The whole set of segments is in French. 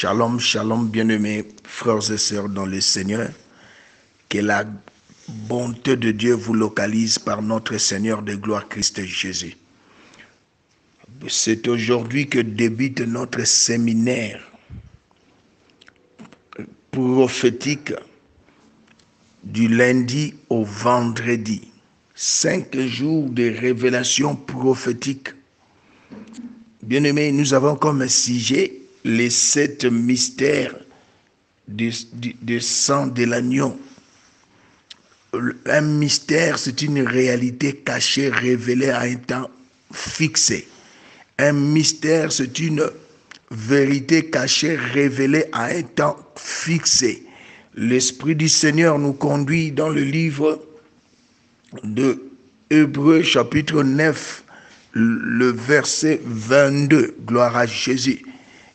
Shalom, shalom, bien-aimés frères et sœurs dans le Seigneur. Que la bonté de Dieu vous localise par notre Seigneur de gloire Christ Jésus. C'est aujourd'hui que débute notre séminaire prophétique du lundi au vendredi. 5 jours de révélation prophétique. Bien-aimés, nous avons comme sujet les 7 mystères du sang de l'agneau. Un mystère, c'est une réalité cachée, révélée à un temps fixé. Un mystère, c'est une vérité cachée, révélée à un temps fixé. L'Esprit du Seigneur nous conduit dans le livre de Hébreux chapitre 9, le verset 22. Gloire à Jésus.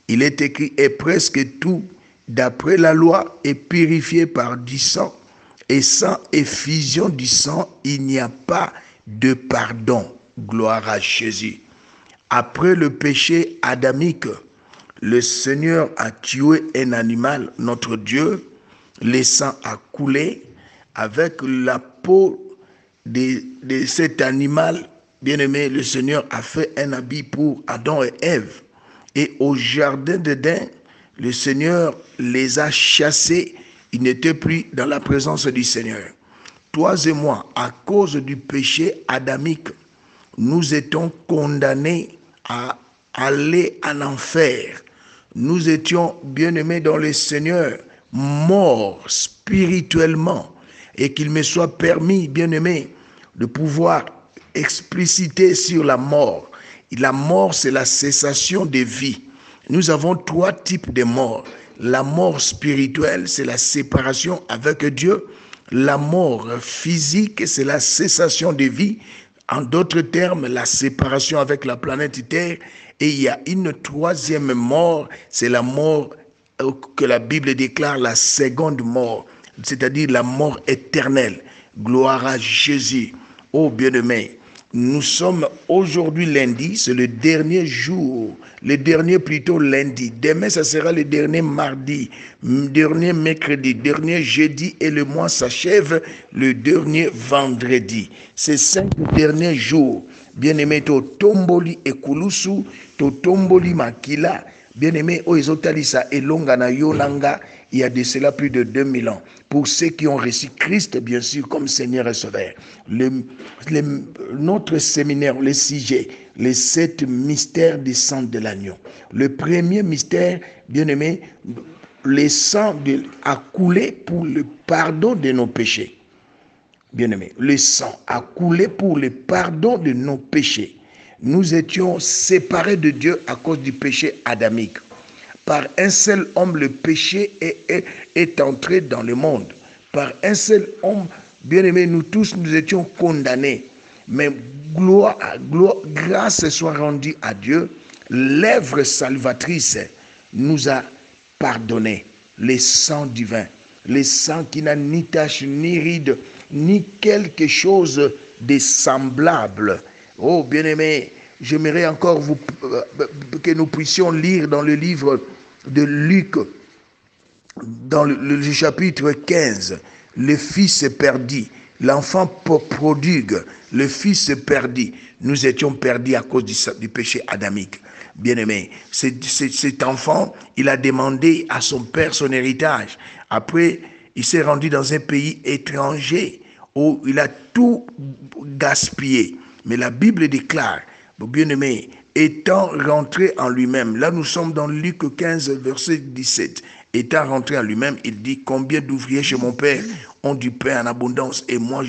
Il est écrit, et presque tout, d'après la loi, est purifié par du sang. Et sans effusion du sang, il n'y a pas de pardon. Gloire à Jésus. Après le péché adamique, le Seigneur a tué un animal, notre Dieu, le sang a coulé avec la peau de cet animal. Bien-aimé, le Seigneur a fait un habit pour Adam et Ève. Et au jardin d'Éden, le Seigneur les a chassés. Ils n'étaient plus dans la présence du Seigneur. Toi et moi, à cause du péché adamique, nous étions condamnés à aller en enfer. Nous étions, bien-aimés dans le Seigneur, morts spirituellement. Et qu'il me soit permis, bien-aimés, de pouvoir expliciter sur la mort. La mort, c'est la cessation de vie. Nous avons 3 types de morts. La mort spirituelle, c'est la séparation avec Dieu. La mort physique, c'est la cessation de vie. En d'autres termes, la séparation avec la planète Terre. Et il y a une 3e mort, c'est la mort que la Bible déclare la seconde mort, c'est-à-dire la mort éternelle. Gloire à Jésus. Oh bien-aimé, nous sommes aujourd'hui lundi, c'est le dernier jour, le dernier plutôt lundi. Demain, ça sera le dernier mardi, dernier mercredi, dernier jeudi et le mois s'achève le dernier vendredi. Ces 5 derniers jours, bien-aimé, to tomboli et kulusu, to tomboli makila, bien-aimé, oezotalisa et longana yolanga, il y a de cela plus de 2000 ans. Pour ceux qui ont reçu Christ, bien sûr, comme Seigneur et Sauveur. Notre séminaire, le sujet, les 7 mystères du sang de l'agneau. Le premier mystère, bien-aimé, le sang a coulé pour le pardon de nos péchés. Bien-aimé, le sang a coulé pour le pardon de nos péchés. Nous étions séparés de Dieu à cause du péché adamique. Par un seul homme, le péché est entré dans le monde. Par un seul homme, bien-aimés, nous tous, nous étions condamnés. Mais grâce soit rendue à Dieu, l'œuvre salvatrice nous a pardonné. Le sang divin, le sang qui n'a ni tache, ni ride, ni quelque chose de semblable. Oh, bien-aimés, j'aimerais encore que nous puissions lire dans le livre de Luc, dans le chapitre 15, le fils se perdit, l'enfant prodigue, le fils se perdit. Nous étions perdus à cause du péché adamique. Bien-aimé, cet enfant, il a demandé à son père son héritage. Après, il s'est rendu dans un pays étranger où il a tout gaspillé. Mais la Bible déclare, bien-aimé, étant rentré en lui-même, là nous sommes dans Luc 15, verset 17, étant rentré en lui-même, il dit, combien d'ouvriers chez mon père ont du pain en abondance et moi,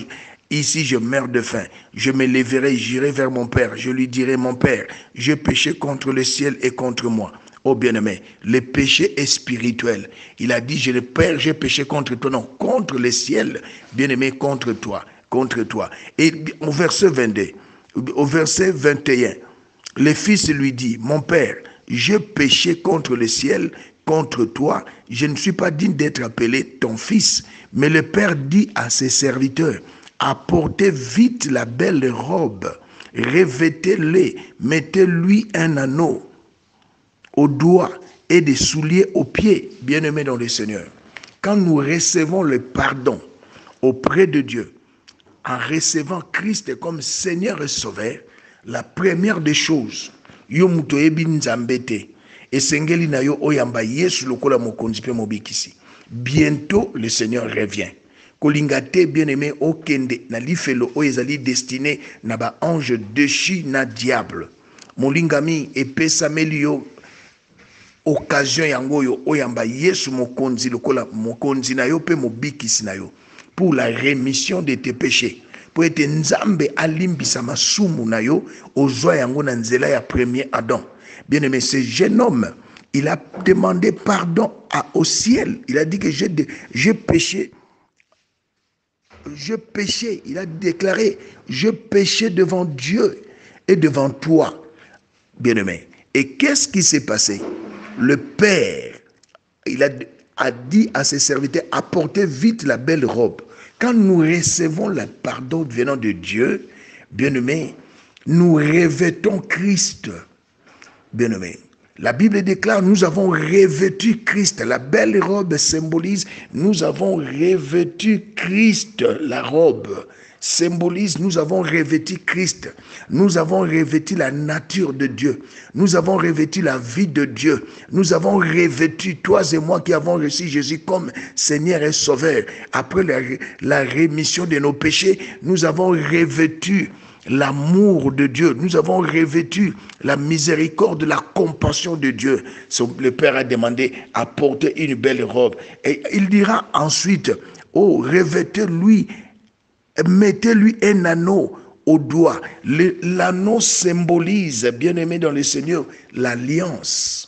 ici je meurs de faim. Je me lèverai, j'irai vers mon père, je lui dirai, mon père, j'ai péché contre le ciel et contre moi. Oh bien-aimé, le péché est spirituel. Il a dit, Père, j'ai péché contre toi. Non, contre le ciel, bien-aimé, contre toi. Et au verset 22, au verset 21, le fils lui dit, mon père, j'ai péché contre le ciel, contre toi, je ne suis pas digne d'être appelé ton fils. Mais le père dit à ses serviteurs, apportez vite la belle robe, revêtez-le, mettez-lui un anneau au doigt et des souliers aux pieds, bien-aimés dans le Seigneur. Quand nous recevons le pardon auprès de Dieu, en recevant Christ comme Seigneur et Sauveur, la première des choses, yo muto yebi nzambe te, esengeli na yo oyamba Yesu lokola mokonzi pe mobikisi. Bientôt le Seigneur revient. Kolingate bien-aimé okende na lifelo oyezali destiné na ba ange dechi na diable. Molingami epesameli yo occasion yango yo oyamba Yesu mokonzi lokola mokonzi na yo pe mobikisi na yo, pour la rémission de tes péchés, pour être nzambe alimbisa masumu na yo ozwa yango na nzela ya premier Adam. Bien aimé, ce jeune homme, il a demandé pardon au ciel. Il a dit que j'ai péché. Je péchais. Il a déclaré, je péchais devant Dieu et devant toi, bien aimé. Et qu'est-ce qui s'est passé? Le Père, il a dit à ses serviteurs, apportez vite la belle robe. Quand nous recevons le pardon venant de Dieu, bien-aimé, nous revêtons Christ. Bien-aimé, la Bible déclare, nous avons revêtu Christ. La belle robe symbolise, nous avons revêtu Christ. La robe symbolise, nous avons revêtu Christ. Nous avons revêtu la nature de Dieu. Nous avons revêtu la vie de Dieu. Nous avons revêtu, toi et moi qui avons reçu Jésus comme Seigneur et Sauveur. Après la rémission de nos péchés, nous avons revêtu l'amour de Dieu. Nous avons revêtu la miséricorde, la compassion de Dieu. Le Père a demandé à porter une belle robe. Et il dira ensuite, oh, revêtez-lui, mettez-lui un anneau au doigt. L'anneau symbolise, bien-aimé dans le Seigneur, l'alliance.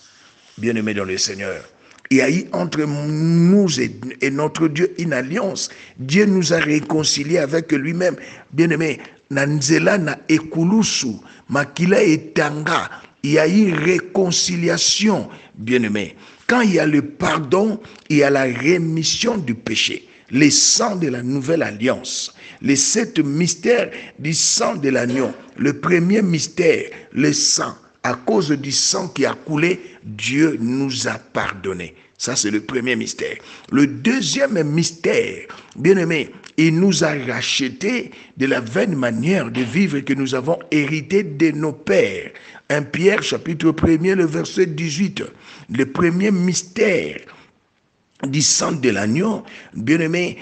Bien-aimé dans le Seigneur. Il y a eu entre nous et notre Dieu une alliance. Dieu nous a réconciliés avec lui-même. Bien-aimé, Nanzela na ekulusu, makila etanga, il y a eu réconciliation, bien-aimé. Quand il y a le pardon, il y a la rémission du péché. Le sang de la nouvelle alliance. Les 7 mystères du sang de l'agneau. Le premier mystère, le sang. À cause du sang qui a coulé, Dieu nous a pardonné. Ça, c'est le premier mystère. Le deuxième mystère, bien-aimé, il nous a rachetés de la vaine manière de vivre que nous avons hérité de nos pères. 1 Pierre, chapitre 1er, le verset 18. Le premier mystère du sang de l'agneau, bien-aimé,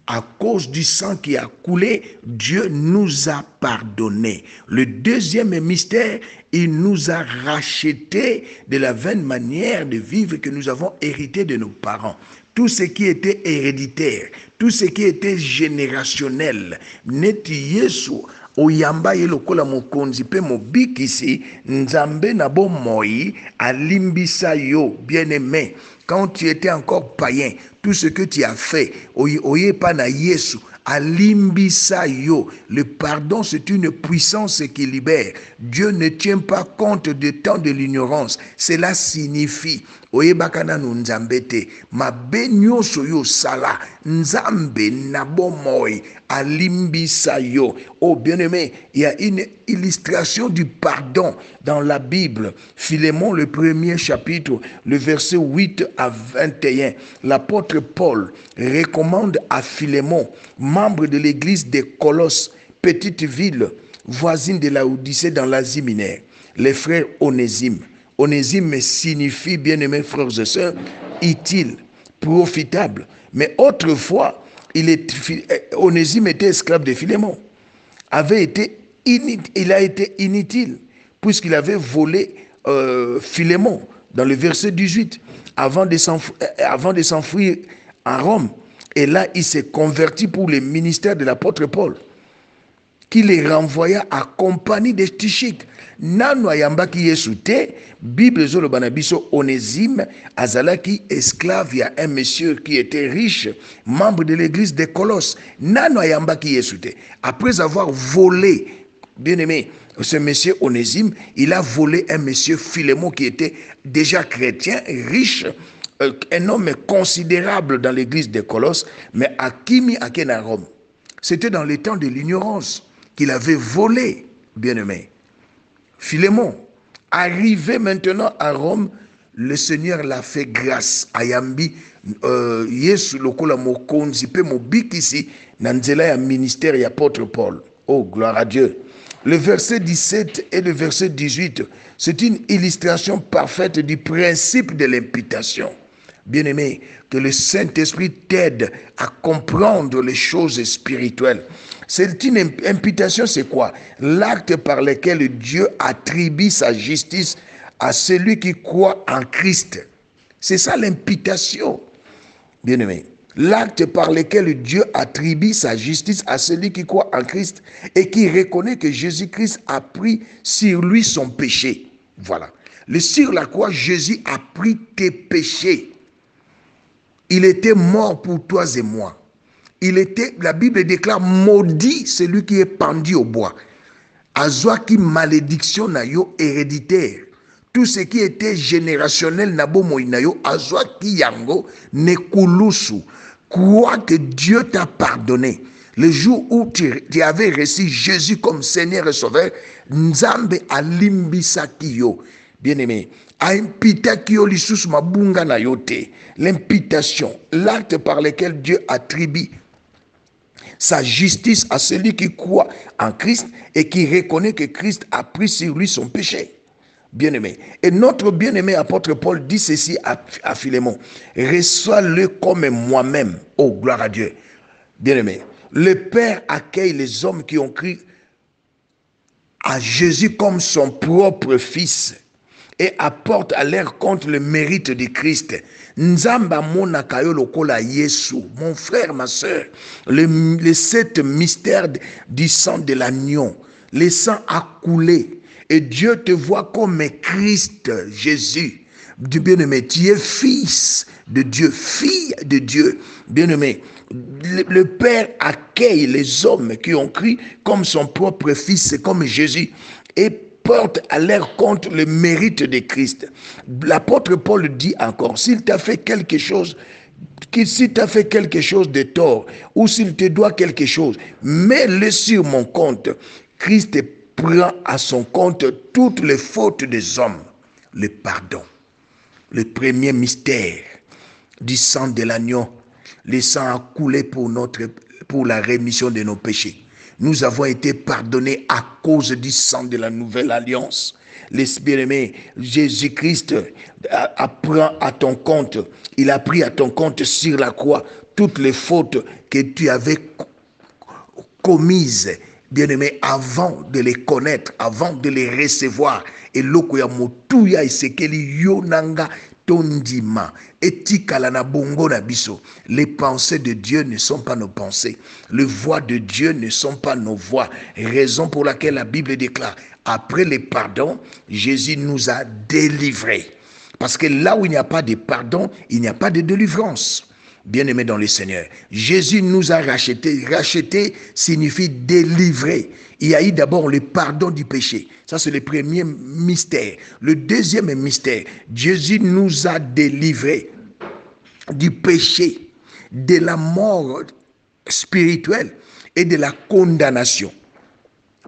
à cause du sang qui a coulé, Dieu nous a pardonné. Le deuxième mystère, il nous a rachetés de la vaine manière de vivre que nous avons hérité de nos parents. Tout ce qui était héréditaire, tout ce qui était générationnel, neti Yesu oyamba yelokola mokonzi pe mobikisi nzambe na bomoi alimbisa yo, bien-aimé. Quand tu étais encore païen, tout ce que tu as fait, oye pana Yesu, alimbisa yo. Le pardon, c'est une puissance qui libère. Dieu ne tient pas compte du temps de l'ignorance. Cela signifie, oye bakana no nzambe te, mabe nyonso yo sala, nzambe na bomoi, alimbisa yo. Oh bien-aimé, il y a une illustration du pardon dans la Bible. Philémon, le premier chapitre, le verset 8 à 21. L'apôtre Paul recommande à Philémon, membre de l'église de Colosse, petite ville voisine de Laodicée dans l'Asie mineure, les frères Onésime. Onésime signifie, bien-aimés frères et sœurs, utile, profitable. Mais autrefois, Onésime était esclave de Philémon. Il a été inutile, puisqu'il avait volé Philémon, dans le verset 18, avant de s'enfuir à Rome. Et là, il s'est converti pour le ministère de l'apôtre Paul, qui les renvoya à compagnie de Tychik. Nano ayambaki Yesu te, Bible zolo banabiso Onésime azalaki esclave, il y a un monsieur qui était riche, membre de l'église de Colosse. Nano ayambaki Yesu te. Après avoir volé, bien aimé, ce monsieur Onésime, il a volé un monsieur Philémon qui était déjà chrétien, riche, un homme considérable dans l'église de Colosse, mais à Kimi à Rome. C'était dans les temps de l'ignorance qu'il avait volé, bien-aimé. Philémon, arrivé maintenant à Rome, le Seigneur l'a fait grâce. Ayambi, Yesu lokola mokonzi pe mobikisi na nzela ya ministère ya apôtre Paul. Oh, gloire à Dieu. Le verset 17 et le verset 18, c'est une illustration parfaite du principe de l'imputation. Bien-aimé, que le Saint-Esprit t'aide à comprendre les choses spirituelles. C'est une imputation, c'est quoi? L'acte par lequel Dieu attribue sa justice à celui qui croit en Christ. C'est ça l'imputation, bien-aimé. L'acte par lequel Dieu attribue sa justice à celui qui croit en Christ et qui reconnaît que Jésus-Christ a pris sur lui son péché. Voilà. Sur la croix, Jésus a pris tes péchés. Il était mort pour toi et moi. La Bible déclare, maudit celui qui est pendu au bois. Azwa qui malédiction na yo héréditaire. Tout ce qui était générationnel nabo moinayo, azwa ki yango ne kulusu. Crois que Dieu t'a pardonné. Le jour où tu avais reçu Jésus comme Seigneur et Sauveur, Nzambe alimbisa kiyo. Bien-aimé, l'imputation, l'acte par lequel Dieu attribue sa justice à celui qui croit en Christ et qui reconnaît que Christ a pris sur lui son péché. Bien-aimé. Et notre bien-aimé apôtre Paul dit ceci à Philémon: reçois-le comme moi-même. Oh, gloire à Dieu. Bien-aimé. Le Père accueille les hommes qui ont cru à Jésus comme son propre Fils et apporte à leur compte le mérite de Christ. Nzamba monakayo lokola Yesu. Mon frère, ma soeur, les 7 mystères du sang de l'agneau, le sang a coulé. Et Dieu te voit comme Christ, Jésus. Bien-aimé, tu es fils de Dieu, fille de Dieu. Bien-aimé, le Père accueille les hommes qui ont cru comme son propre Fils, comme Jésus, et porte à leur compte le mérite de Christ. L'apôtre Paul dit encore, s'il t'a fait quelque chose, de tort, ou s'il te doit quelque chose, mets-le sur mon compte. Christ prend à son compte toutes les fautes des hommes. Le pardon. Le premier mystère du sang de l'agneau. Le sang a coulé pour la rémission de nos péchés. Nous avons été pardonnés à cause du sang de la nouvelle alliance. L'Esprit aimé, Jésus-Christ prend à ton compte, il a pris à ton compte sur la croix toutes les fautes que tu avais commises, bien-aimé, avant de les connaître, avant de les recevoir. Et lokoya motuya isekeli yonanga tondima etikala na bongo na biso. Les pensées de Dieu ne sont pas nos pensées. Les voix de Dieu ne sont pas nos voix. Raison pour laquelle la Bible déclare, après le pardon, Jésus nous a délivrés. Parce que là où il n'y a pas de pardon, il n'y a pas de délivrance. Bien-aimés dans le Seigneur, Jésus nous a rachetés. Racheter signifie délivrer. Il y a eu d'abord le pardon du péché. Ça, c'est le premier mystère. Le deuxième mystère, Jésus nous a délivrés du péché, de la mort spirituelle et de la condamnation.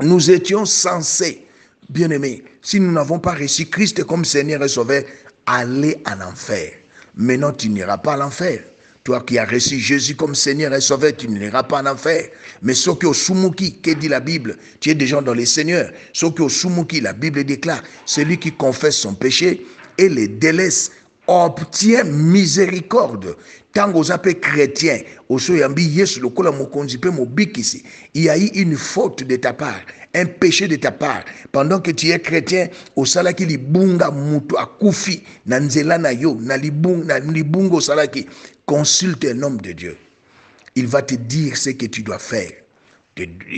Nous étions censés, bien-aimés, si nous n'avons pas reçu Christ comme Seigneur et Sauveur, aller en enfer. Maintenant, tu n'iras pas à l'enfer. Toi qui as reçu Jésus comme Seigneur et Sauveur, tu n'iras pas en enfer. Mais ceux qui ont soumuki, que dit la Bible? Tu es déjà dans les Seigneurs. Ceux qui ont soumuki, la Bible déclare, celui qui confesse son péché et les délaisse obtient miséricorde. Tant aux appels chrétiens, il y a eu une faute de ta part, un péché de ta part. Pendant que tu es chrétien, au salaki libunga mutu akufi, nanzela na yo, na libunga au salaki, consulte un homme de Dieu. Il va te dire ce que tu dois faire.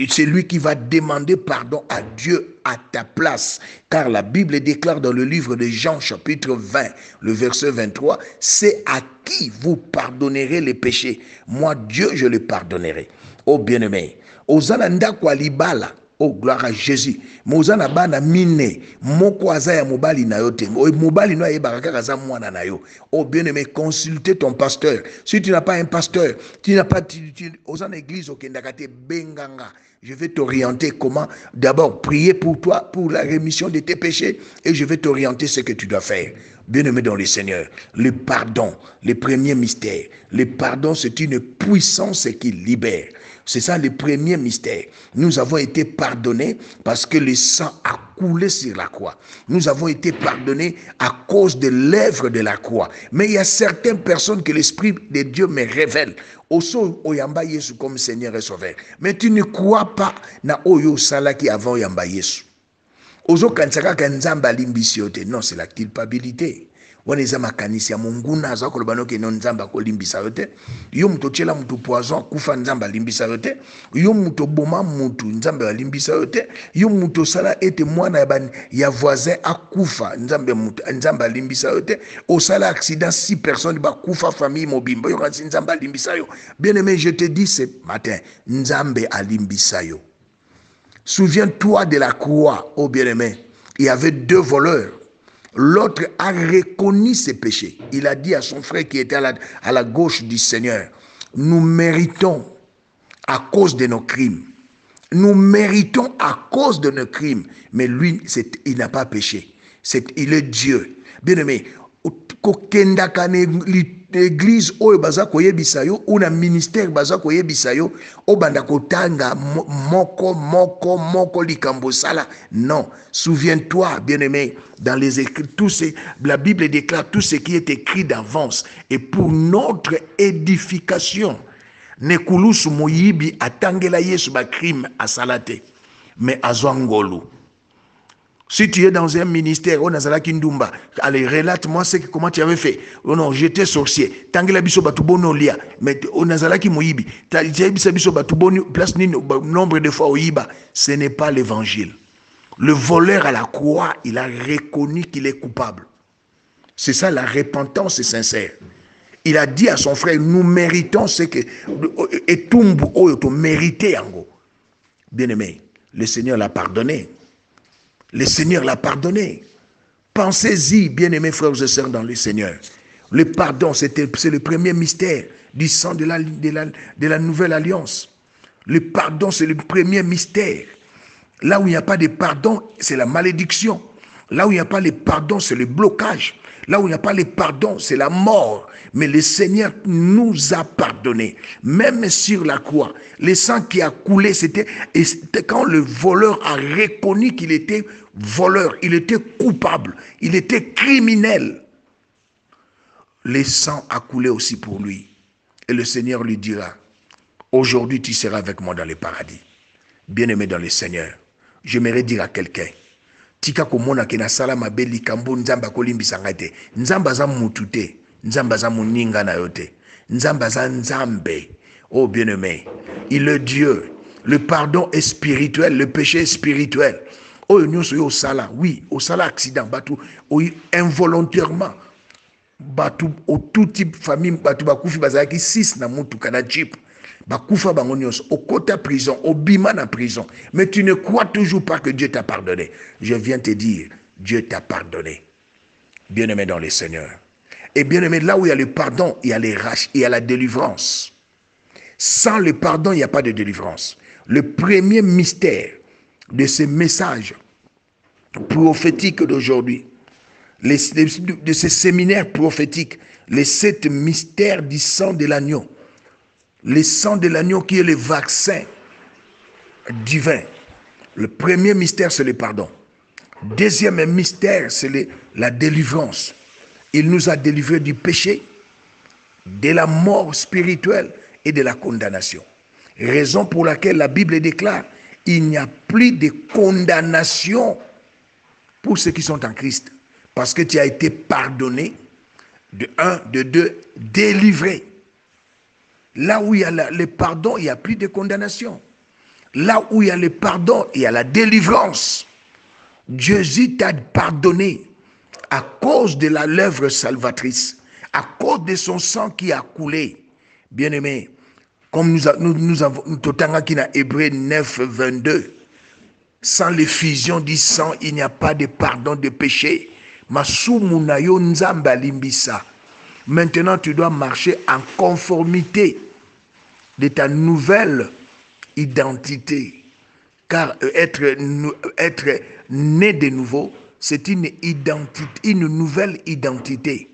C'est lui qui va demander pardon à Dieu à ta place. Car la Bible déclare dans le livre de Jean chapitre 20, le verset 23, c'est à qui vous pardonnerez les péchés. Moi, Dieu, je le pardonnerai. Oh bien-aimé, Ozalanda kwa libala, Oh, gloire à Jésus. Mozana bana mine. Moko aza ya mobali na yo te. Mobali no ayeba kaka za mwana na yo. Oh, bien-aimé, consultez ton pasteur. Si tu n'as pas un pasteur, tu n'as pas aux en église au Kendakate Benganga. Je vais t'orienter comment. D'abord, prier pour toi, pour la rémission de tes péchés. Et je vais t'orienter ce que tu dois faire. Bien-aimé dans le Seigneur, le pardon, le premier mystère. Le pardon, c'est une puissance qui libère. C'est ça le premier mystère. Nous avons été pardonnés parce que le sang a coulé sur la croix. Nous avons été pardonnés à cause de l'œuvre de la croix. Mais il y a certaines personnes que l'Esprit de Dieu me révèle. Oso oyamba Yesu comme Seigneur et Sauveur. Mais tu ne crois pas na oyo salaki avant oyamba Yesu. Ozo kansaka kanzamba limbisi. Non, c'est la culpabilité. Waneza makanisi ya munguna aza kolobano ke non nzamba ko limbisa yote. Yo muto chela muto poison kufa nzamba limbisa yote. Yo muto boma mutu nzamba limbisa yote. Yo muto sala ete mwana ya voisin akufa nzamba limbisa yote. Au sala accident 6 personnes ba kufa famille mobimba yo kansi nzamba limbisa yo. Bien-aimé, je te dis ce matin, nzambe alimbisa yo. Souviens-toi de la croix, oh bien-aimé. Il y avait 2 voleurs. L'autre a reconnu ses péchés. Il a dit à son frère qui était à la gauche du Seigneur, nous méritons à cause de nos crimes. Nous méritons à cause de nos crimes. Mais lui, il n'a pas péché. Il est Dieu. Bien-aimé, l'église oyo baza koyebisa yo ou na ministère baza koyebisa yo obanda kotanga moko likambo sala. Non, souviens-toi, bien-aimé, dans les écrits, la Bible déclare tout ce qui est écrit d'avance et pour notre édification. Nekulusu moyibi atangela Yesu ba crime asalate mais azwangolu. Si tu es dans un ministère, on a zalaki ndumba. Allez, relate-moi comment tu avais fait. Oh non, j'étais sorcier. Tangela biso batubono lia. Mais on a zalaki moyibi. T'as biso batubono place ni nombre de fois oyiba. Ce n'est pas l'évangile. Le voleur à la croix, il a reconnu qu'il est coupable. C'est ça la repentance sincère. Il a dit à son frère, nous méritons ce que et tumbu oyo mérité yango. Bien-aimé, le Seigneur l'a pardonné. Le Seigneur l'a pardonné. Pensez-y, bien-aimés frères et sœurs dans le Seigneur. Le pardon, c'est le premier mystère du sang de la nouvelle alliance. Le pardon, c'est le premier mystère. Là où il n'y a pas de pardon, c'est la malédiction. Là où il n'y a pas de pardon, c'est le blocage. Là où il n'y a pas de pardon, c'est la mort. Mais le Seigneur nous a pardonné. Même sur la croix, le sang qui a coulé, c'était quand le voleur a reconnu qu'il était voleur, il était coupable, il était criminel. Le sang a coulé aussi pour lui. Et le Seigneur lui dira, aujourd'hui tu seras avec moi dans le paradis. Bien-aimé dans le Seigneur, j'aimerais dire à quelqu'un, tika komona ke na sala mabeli kambo nzamba kolimbisa ngate nzamba za mutu te nzamba za muninga na yote nzamba za nzambe. Oh bien-aimé, il est Dieu. Le pardon est spirituel, le péché est spirituel. Oh nyonso yo sala, oui, au sala accident batu involontairement batu au tout type famille batu bakufi bazaki 6 na mutu kana chip. Bakufa bango nyonso au kota prison, au bima na prison. Mais tu ne crois toujours pas que Dieu t'a pardonné. Je viens te dire, Dieu t'a pardonné. Bien-aimé dans le Seigneur. Et bien-aimé, là où il y a le pardon, il y a les rachats, il y a la délivrance. Sans le pardon, il n'y a pas de délivrance. Le premier mystère de ce message prophétique d'aujourd'hui, de ce séminaire prophétique, les 7 mystères du sang de l'agneau. Le sang de l'agneau qui est le vaccin divin. Le premier mystère, c'est le pardon. Deuxième mystère, c'est la délivrance. Il nous a délivrés du péché, de la mort spirituelle et de la condamnation. Raison pour laquelle la Bible déclare, il n'y a plus de condamnation pour ceux qui sont en Christ. Parce que tu as été pardonné, de 1, de 2, délivré. Là où il y a le pardon, il n'y a plus de condamnation. Là où il y a le pardon, il y a la délivrance. Jésus t'a pardonné à cause de l'œuvre salvatrice, à cause de son sang qui a coulé. Bien-aimé, comme nous avons Hébreux 9, 22, Sans l'effusion du sang, il n'y a pas de pardon de péché. Masumu na yo nzambe alimbisa. Maintenant, tu dois marcher en conformité de ta nouvelle identité. Car être né de nouveau, c'est une identité, une nouvelle identité.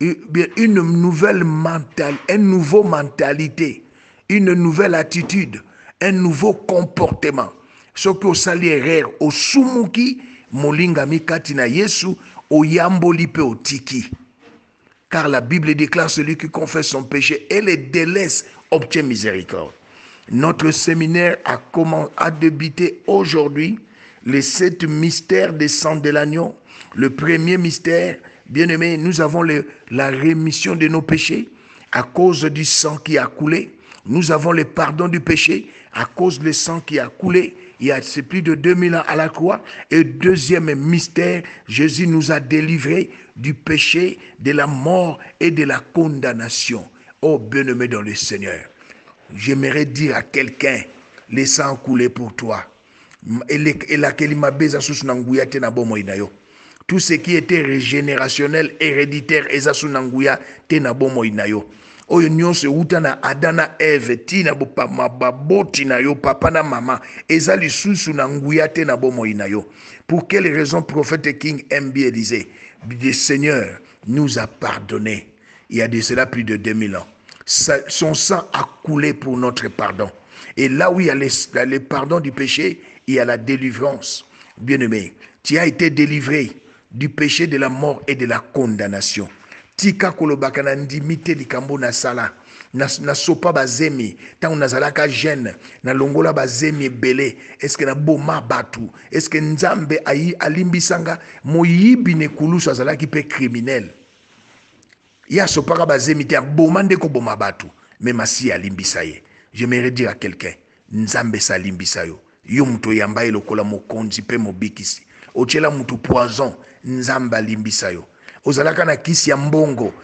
Une nouvelle mentalité, une nouvelle mentalité, une nouvelle attitude, un nouveau comportement. Ce que au salaire au sumuki molinga mikati na Yesu o yamboli pe otiki. Car la Bible déclare celui qui confesse son péché et les délaisse obtient miséricorde. Notre séminaire a débuté aujourd'hui les 7 mystères des sangs de l'agneau. Le premier mystère, bien-aimé, nous avons la rémission de nos péchés à cause du sang qui a coulé. Nous avons le pardon du péché à cause du sang qui a coulé. C'est plus de 2000 ans à la croix. Et deuxième mystère, Jésus nous a délivrés du péché, de la mort et de la condamnation. Oh, bien-aimé dans le Seigneur, j'aimerais dire à quelqu'un, le sang coulé pour toi. Tout ce qui était régénérationnel, héréditaire, ezasunanguya tenabomo inayo. Oyo nyonso uta na Adana Eve tina baboti na yo papa na mama ezali susu na nguya te na bomo inayo. Pour quelle raison prophète King M.B. disait, le Seigneur nous a pardonné il y a de cela plus de 2000 ans. Son sang a coulé pour notre pardon. Et là où il y a le pardon du péché, il y a la délivrance. Bien-aimé, tu as été délivré du péché, de la mort et de la condamnation. Tika kolobaka na ndimite likambo na sala na sopa bazemi tangu nazalaka jeune na longola bazemi belé. Est-ce que na boma batu, est-ce que nzambe alimbisanga moyibi ne kulusu azalaki pe criminel ya sopaka bazemi te boma ndeko boma batu mais masi alimbisa ye. J'aimerais dire à quelqu'un, nzambe sa limbisa yo yo muto yamba lokola mokonzi pe mobikisi ochela mutu poison nzambe alimbisa yo. Ozalaka na kisi ya mbongo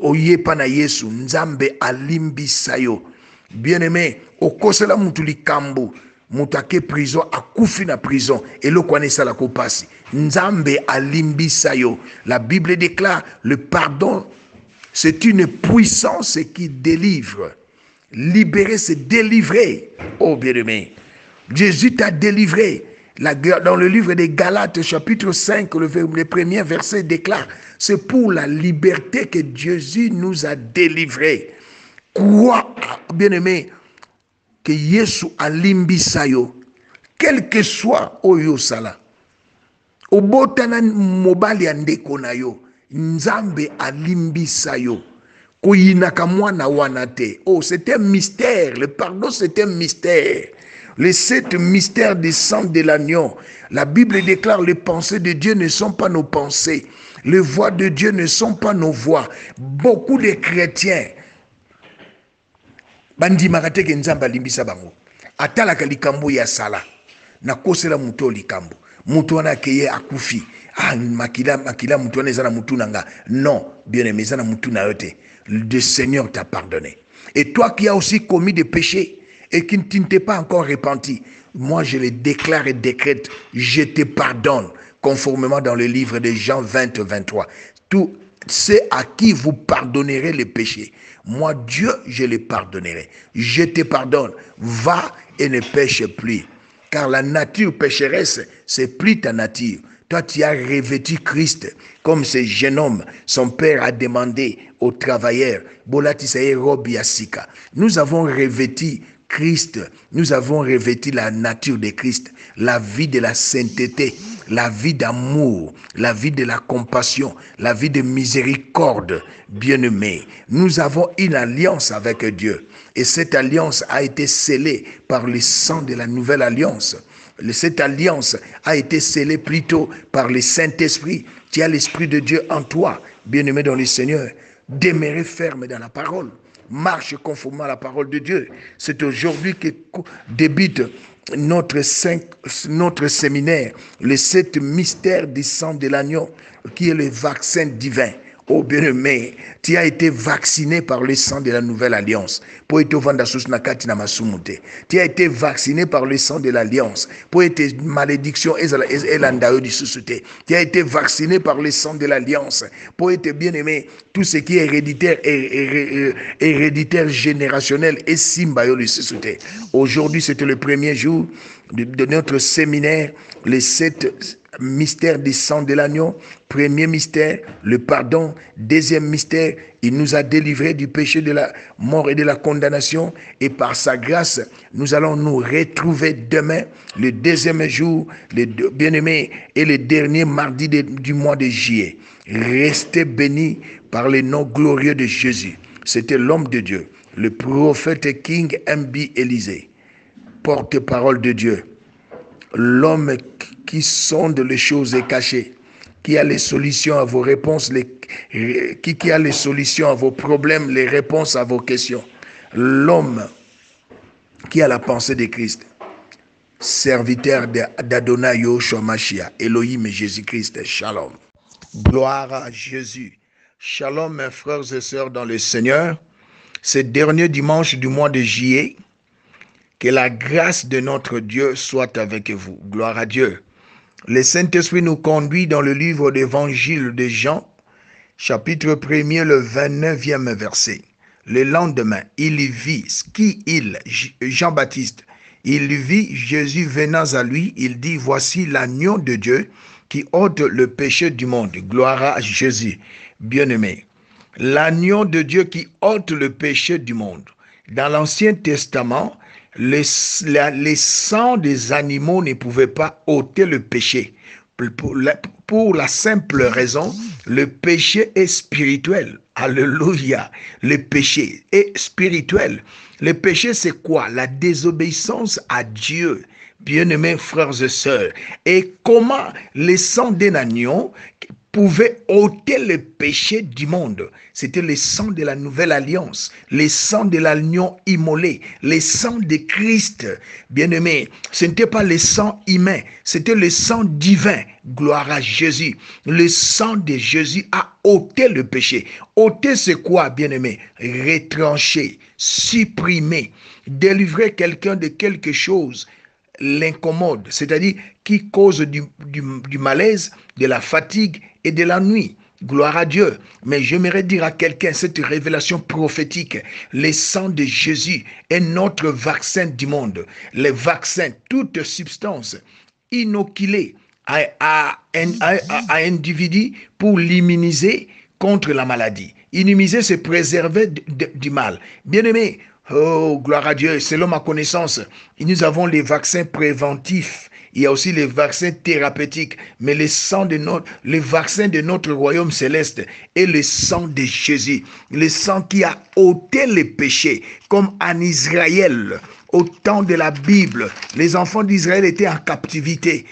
oyepa na Yesu nzambe alimbisa yo. Bien-aimé, okosela mutu likambo mutake prison akufi na prison eloko wana esala ko pasi nzambe alimbisa yo. La Bible déclare le pardon c'est une puissance qui délivre. Libérer c'est délivrer. Oh bien-aimé, Jésus t'a délivré. Dans le livre des Galates, chapitre 5, le premier verset déclare, c'est pour la liberté que Jésus nous a délivrés. Quoi, bien-aimé, que Yesu alimbisa yo, quel que soit oyo sala, obotana mobali andeko na yo, nzambe alimbisa yo. Koyinaka mwana wana te. Oh, c'est un mystère. Le pardon, c'est un mystère. Les 7 mystères des sangs de l'agneau. La Bible déclare les pensées de Dieu ne sont pas nos pensées. Les voix de Dieu ne sont pas nos voix. Beaucoup de chrétiens bandi makateke nzamba limbisa bango. Atala kalikambo ya sala. Na kosela muto likambo. Muto wana keye akufi. Makila muto wana ezana mutu nanga. Non, bien-aimé, ezana mutu na yote. Le Seigneur t'a pardonné. Et toi qui as aussi commis des péchés et qui ne t'es pas encore repenti, moi je les déclare et décrète, je te pardonne, conformément dans le livre de Jean 20, 23. Tout c'est à qui vous pardonnerez les péchés. Moi, Dieu, je les pardonnerai. Je te pardonne. Va et ne pêche plus. Car la nature pécheresse, c'est plus ta nature. Toi, tu as revêtu Christ comme ce jeune homme. Son père a demandé aux travailleurs, nous avons revêtu Christ, nous avons revêtu la nature de Christ, la vie de la sainteté, la vie d'amour, la vie de la compassion, la vie de miséricorde, bien-aimé. Nous avons une alliance avec Dieu et cette alliance a été scellée par le sang de la nouvelle alliance. Cette alliance a été scellée plutôt par le Saint-Esprit. Tu as l'Esprit de Dieu en toi, bien-aimé dans le Seigneur. Demeurer ferme dans la parole. Marche conformément à la parole de Dieu. C'est aujourd'hui que débute notre séminaire, les 7 mystères du sang de l'agneau, qui est le vaccin divin. Oh bien-aimé, tu as été vacciné par le sang de la nouvelle alliance. Tu as été vacciné par le sang de l'alliance. Pour tes malédictions, tu as été vacciné par le sang de l'alliance. Pour être bien-aimé, tout ce qui est héréditaire générationnel et simbayo. Aujourd'hui, c'était le premier jour de notre séminaire, les 7 mystères du sang de l'agneau. Premier mystère, le pardon. Deuxième mystère, il nous a délivrés du péché de la mort et de la condamnation. Et par sa grâce, nous allons nous retrouver demain, le deuxième jour, le bien-aimé, et le dernier mardi du mois de juillet. Restez bénis par le nom glorieux de Jésus. C'était l'homme de Dieu, le prophète King M.B. Élysée, porte-parole de Dieu. L'homme qui sonde les choses cachées, qui a les solutions à vos réponses, qui a les solutions à vos problèmes, les réponses à vos questions. L'homme qui a la pensée de Christ, serviteur d'Adonai Yahushua Mashiach, Elohim et Jésus-Christ. Shalom. Gloire à Jésus. Shalom, mes frères et sœurs dans le Seigneur. Ce dernier dimanche du mois de juillet, que la grâce de notre Dieu soit avec vous. Gloire à Dieu. Le Saint-Esprit nous conduit dans le livre d'Évangile de Jean, chapitre 1er, le 29e verset. Le lendemain, Jean-Baptiste, il vit Jésus venant à lui, il dit, voici l'agneau de Dieu qui ôte le péché du monde. Gloire à Jésus. Bien-aimé, l'agneau de Dieu qui ôte le péché du monde. Dans l'Ancien Testament, les sangs des animaux ne pouvaient pas ôter le péché. Pour la simple raison, le péché est spirituel. Alléluia. Le péché est spirituel. Le péché, c'est quoi? La désobéissance à Dieu. Bien-aimés frères et sœurs. Et comment les sangs d'un agneau pouvait ôter le péché du monde? C'était le sang de la nouvelle alliance, le sang de l'agneau immolé, le sang de Christ. Bien-aimé, ce n'était pas le sang humain, c'était le sang divin. Gloire à Jésus. Le sang de Jésus a ôté le péché. Ôter, c'est quoi, bien-aimé? Retrancher, supprimer, délivrer quelqu'un de quelque chose l'incommode, c'est-à-dire qui cause du malaise, de la fatigue et de la nuit. Gloire à Dieu. Mais j'aimerais dire à quelqu'un cette révélation prophétique. Le sang de Jésus est notre vaccin du monde. Le vaccin, toute substance inoculée à un individu pour l'immuniser contre la maladie. Immuniser, c'est préserver du mal. Bien-aimé, oh, gloire à Dieu, selon ma connaissance, nous avons les vaccins préventifs. Il y a aussi les vaccins thérapeutiques. Mais le vaccin de notre royaume céleste est le sang de Jésus. Le sang qui a ôté les péchés, comme en Israël. Au temps de la Bible, les enfants d'Israël étaient en captivité.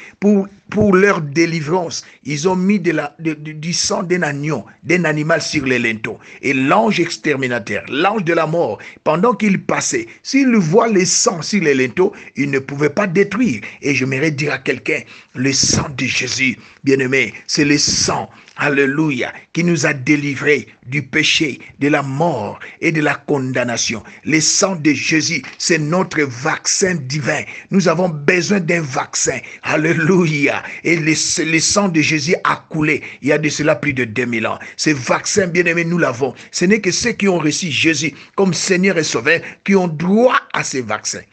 Pour leur délivrance, ils ont mis du sang d'un agneau, d'un animal sur les linteaux. Et l'ange exterminateur, l'ange de la mort, pendant qu'il passait, s'il voit le sang sur les linteaux, il ne pouvait pas détruire. Et j'aimerais dire à quelqu'un, le sang de Jésus, bien-aimé, c'est le sang, alléluia, qui nous a délivrés du péché, de la mort et de la condamnation. Le sang de Jésus, c'est notre vaccin divin. Nous avons besoin d'un vaccin, alléluia. Et le sang de Jésus a coulé il y a de cela plus de 2000 ans. Ce vaccin, bien-aimé, nous l'avons. Ce n'est que ceux qui ont reçu Jésus comme Seigneur et Sauveur qui ont droit à ces vaccins.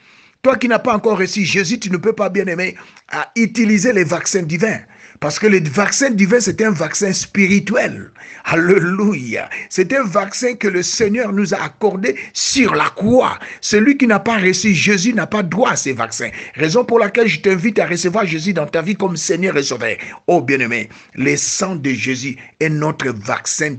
Toi qui n'as pas encore reçu Jésus, tu ne peux pas, bien-aimé, utiliser les vaccins divins. Parce que le vaccin divin, c'est un vaccin spirituel. Alléluia. C'est un vaccin que le Seigneur nous a accordé sur la croix. Celui qui n'a pas reçu Jésus n'a pas droit à ces vaccins. Raison pour laquelle je t'invite à recevoir Jésus dans ta vie comme Seigneur et Sauveur. Oh bien-aimé, le sang de Jésus est notre vaccin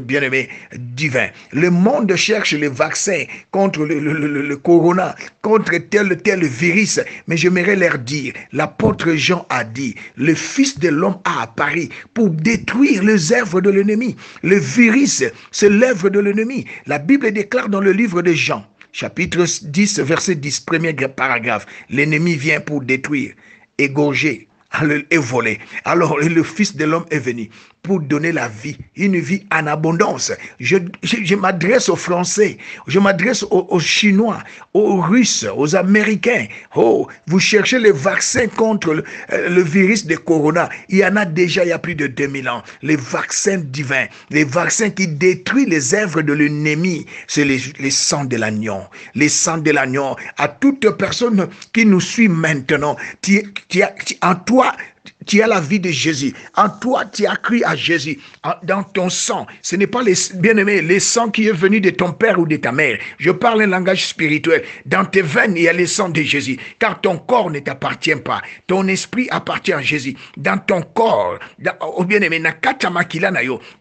bien-aimé, divin. Le monde cherche les vaccins contre le corona, contre tel virus. Mais j'aimerais leur dire, l'apôtre Jean a dit, le Fils de l'homme a apparu pour détruire les œuvres de l'ennemi. Le virus, c'est l'œuvre de l'ennemi. La Bible déclare dans le livre de Jean, chapitre 10, verset 10, premier paragraphe, l'ennemi vient pour détruire, égorger et voler. Alors le Fils de l'homme est venu pour donner la vie, une vie en abondance. Je m'adresse aux Français, je m'adresse aux Chinois, aux Russes, aux Américains. Oh, vous cherchez les vaccins contre le virus de Corona. Il y en a déjà il y a plus de 2000 ans. Les vaccins divins, les vaccins qui détruisent les œuvres de l'ennemi, c'est les sangs de l'agneau. Les sangs de l'agneau. À toute personne qui nous suit maintenant, en toi, tu as la vie de Jésus. En toi, tu as cru à Jésus. Dans ton sang, ce n'est pas, bien-aimé, le sang qui est venu de ton père ou de ta mère. Je parle un langage spirituel. Dans tes veines, il y a le sang de Jésus. Car ton corps ne t'appartient pas. Ton esprit appartient à Jésus. Dans ton corps, bien-aimé,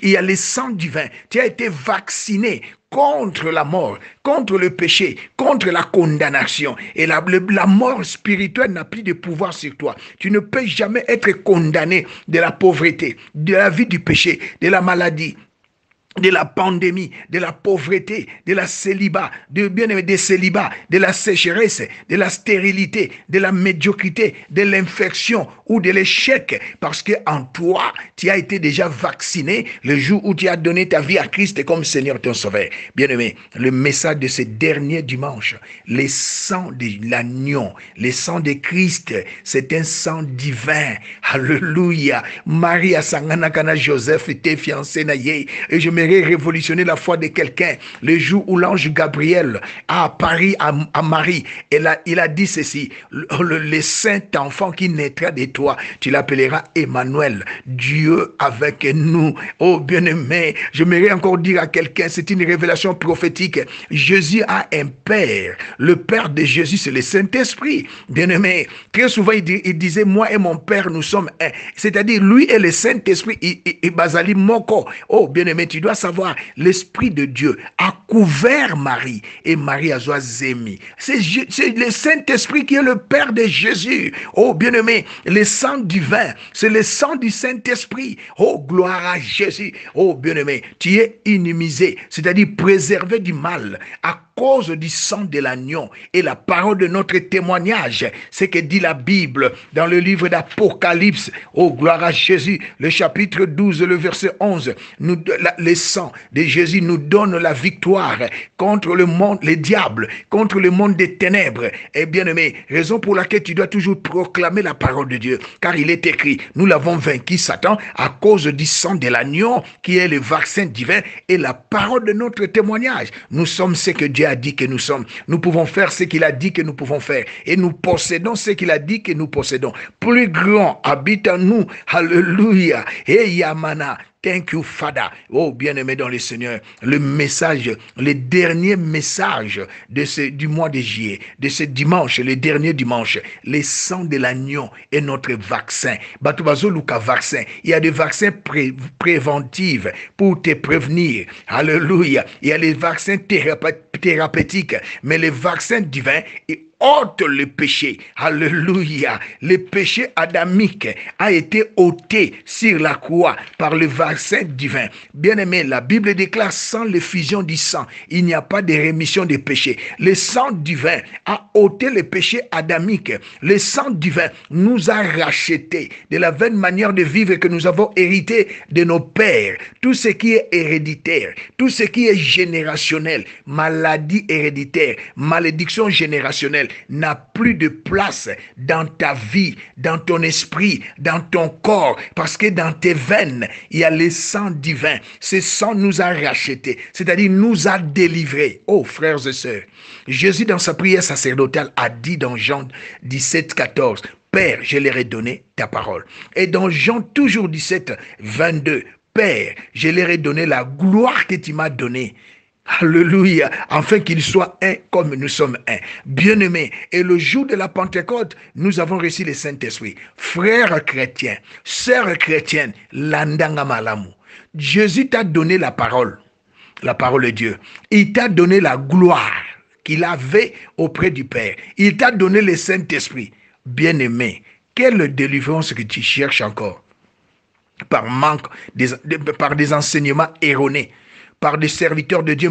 il y a le sang divin. Tu as été vacciné contre la mort, contre le péché, contre la condamnation. Et la mort spirituelle n'a plus de pouvoir sur toi. Tu ne peux jamais être condamné de la pauvreté, de la vie du péché, de la maladie, de la pandémie, de la pauvreté, de la célibat, des célibats, de la sécheresse, de la stérilité, de la médiocrité, de l'infection ou de l'échec, parce que en toi, tu as été déjà vacciné le jour où tu as donné ta vie à Christ comme Seigneur ton Sauveur. Bien-aimé, le message de ce dernier dimanche, le sang de l'agneau, le sang de Christ, c'est un sang divin. Alléluia. Marie a sanganakana Joseph était fiancé naïe, et je révolutionner la foi de quelqu'un le jour où l'ange Gabriel a apparu à Marie. Il a dit ceci: le saint enfant qui naîtra de toi, tu l'appelleras Emmanuel, Dieu avec nous. Oh bien-aimé, j'aimerais encore dire à quelqu'un, c'est une révélation prophétique. Jésus a un père. Le père de Jésus, c'est le Saint-Esprit. Bien-aimé, très souvent il disait, moi et mon père, nous sommes un. C'est-à-dire, lui et le Saint-Esprit, et Bazali Moko. Oh bien-aimé, tu dois savoir, l'Esprit de Dieu a couvert Marie et Marie a zémi. C'est le Saint-Esprit qui est le Père de Jésus. Oh bien-aimé, le sang divin, c'est le sang du Saint-Esprit. Oh gloire à Jésus. Oh bien-aimé, tu es inimisé, c'est-à-dire préservé du mal à cause du sang de l'agneau. Et la parole de notre témoignage, c'est que dit la Bible dans le livre d'Apocalypse. Oh gloire à Jésus, le chapitre 12, le verset 11. Le sang de Jésus nous donne la victoire contre le monde, les diables, contre le monde des ténèbres. Et bien aimé, raison pour laquelle tu dois toujours proclamer la parole de Dieu, car il est écrit, nous l'avons vaincu Satan à cause du sang de l'agneau qui est le vaccin divin et la parole de notre témoignage. Nous sommes ce que Dieu a dit que nous sommes. Nous pouvons faire ce qu'il a dit que nous pouvons faire et nous possédons ce qu'il a dit que nous possédons. Plus grand habite en nous. Alléluia. Et Yamana. Thank you, Father. Oh, bien-aimé dans le Seigneur, le message, le dernier message du mois de juillet, de ce dimanche, le dernier dimanche, le sang de l'agneau est notre vaccin. Batubazo Luka vaccin. Il y a des vaccins préventifs pour te prévenir. Alléluia. Il y a les vaccins thérapeutiques, mais les vaccins divins ôte le péché. Alléluia. Le péché adamique a été ôté sur la croix par le vaccin divin. Bien-aimé, la Bible déclare sans l'effusion du sang, il n'y a pas de rémission des péchés. Le sang divin a ôté le péché adamique. Le sang divin nous a rachetés de la vaine manière de vivre que nous avons hérité de nos pères. Tout ce qui est héréditaire, tout ce qui est générationnel, maladie héréditaire, malédiction générationnelle, n'a plus de place dans ta vie, dans ton esprit, dans ton corps, parce que dans tes veines, il y a le sang divin. Ce sang nous a rachetés, c'est-à-dire nous a délivrés. Oh, frères et sœurs, Jésus, dans sa prière sacerdotale, a dit dans Jean 17, 14, Père, je leur ai donné ta parole. Et dans Jean toujours 17, 22, Père, je leur ai donné la gloire que tu m'as donnée. Alléluia, afin qu'ils soient un comme nous sommes un. Bien-aimés, et le jour de la Pentecôte, nous avons reçu le Saint-Esprit. Frères chrétiens, sœurs chrétiennes, landanga malamu. Jésus t'a donné la parole de Dieu. Il t'a donné la gloire qu'il avait auprès du Père. Il t'a donné le Saint-Esprit. Bien-aimé, quelle délivrance que tu cherches encore? Par manque, par des enseignements erronés. par des serviteurs de Dieu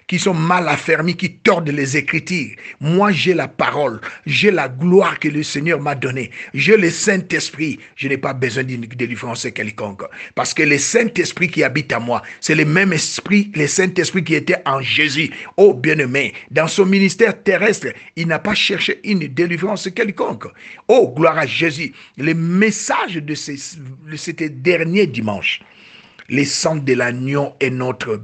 qui sont mal affermis, qui tordent les Écritures. Moi, j'ai la parole, j'ai la gloire que le Seigneur m'a donnée, j'ai le Saint-Esprit. Je n'ai pas besoin d'une délivrance quelconque, parce que le Saint-Esprit qui habite à moi, c'est le même esprit, le Saint-Esprit qui était en Jésus. Oh bien-aimé, dans son ministère terrestre, il n'a pas cherché une délivrance quelconque. Oh, gloire à Jésus. Le message de cet dernier dimanche, le sang de l'agneau est notre,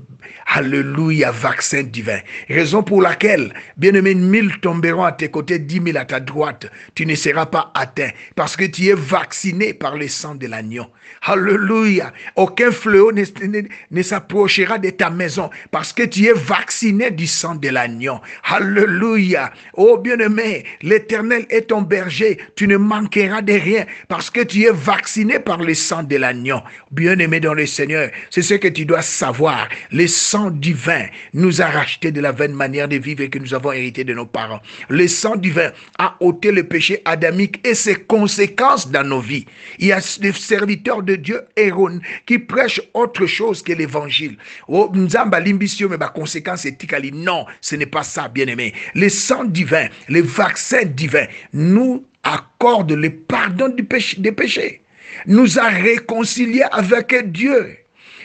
alléluia, vaccin divin. Raison pour laquelle, bien-aimé, 1000 tomberont à tes côtés, 10 000 à ta droite. Tu ne seras pas atteint parce que tu es vacciné par le sang de l'agneau. Alléluia. Aucun fléau ne s'approchera de ta maison parce que tu es vacciné du sang de l'agneau. Alléluia. Oh bien-aimé, l'Éternel est ton berger. Tu ne manqueras de rien parce que tu es vacciné par le sang de l'agneau. Bien-aimé dans le Seigneur, c'est ce que tu dois savoir. Le sang divin nous a racheté de la vaine manière de vivre que nous avons hérité de nos parents. Le sang divin a ôté le péché adamique et ses conséquences dans nos vies. Il y a des serviteurs de Dieu erronés qui prêchent autre chose que l'évangile. Oh, nzamba limbisio mais conséquence éthique. Non, ce n'est pas ça, bien-aimé. Le sang divin, le vaccin divin nous accorde le pardon des péchés. Nous a réconciliés avec Dieu,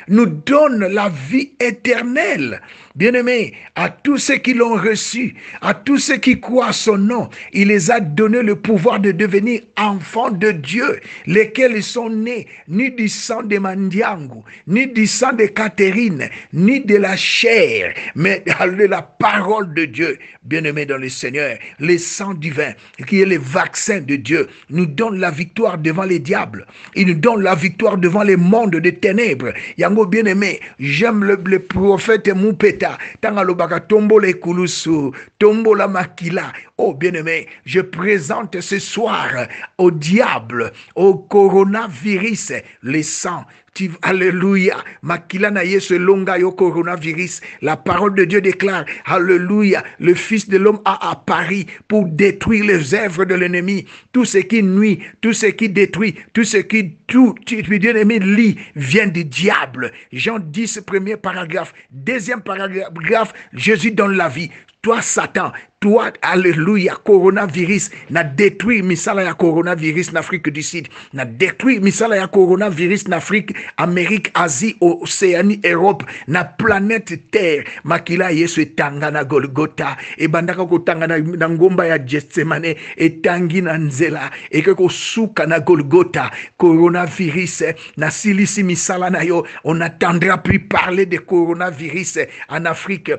nous donne la vie éternelle. Bien-aimés, à tous ceux qui l'ont reçu, à tous ceux qui croient à son nom, il les a donné le pouvoir de devenir enfants de Dieu, lesquels sont nés ni du sang de Mandiango, ni du sang de Catherine, ni de la chair, mais de la parole de Dieu. Bien-aimés dans le Seigneur, le sang divin, qui est le vaccin de Dieu, nous donne la victoire devant les diables. Il nous donne la victoire devant les mondes des ténèbres. Yango bien-aimé, j'aime le prophète Moupeta. Tangalobaka tombo le kulusu, tombo la makila. Oh bien-aimé, je présente ce soir au diable, au coronavirus, les sangs. Alléluia. Makila na yesu longa yo coronavirus. La parole de Dieu déclare, alléluia, le Fils de l'homme a apparu pour détruire les œuvres de l'ennemi. Tout ce qui nuit, tout ce qui détruit, tout ce qui bien-aimé lit vient du diable. Jean 10, premier paragraphe. Deuxième paragraphe, Jésus donne la vie. Toi, Satan, toi, alléluia, coronavirus, n'a détruit misala ya coronavirus en Afrique du Sud, n'a détruit misala ya coronavirus en Afrique, Amérique, Asie, Océanie, Europe, na planète Terre, makila yesu etanga na Golgotha, e bandaka kotanga na ngomba ya Gethsemane, etangi na nzela, e ko suka na Golgotha, coronavirus, na silisi misala na yo, on n'attendra plus parler de coronavirus en Afrique,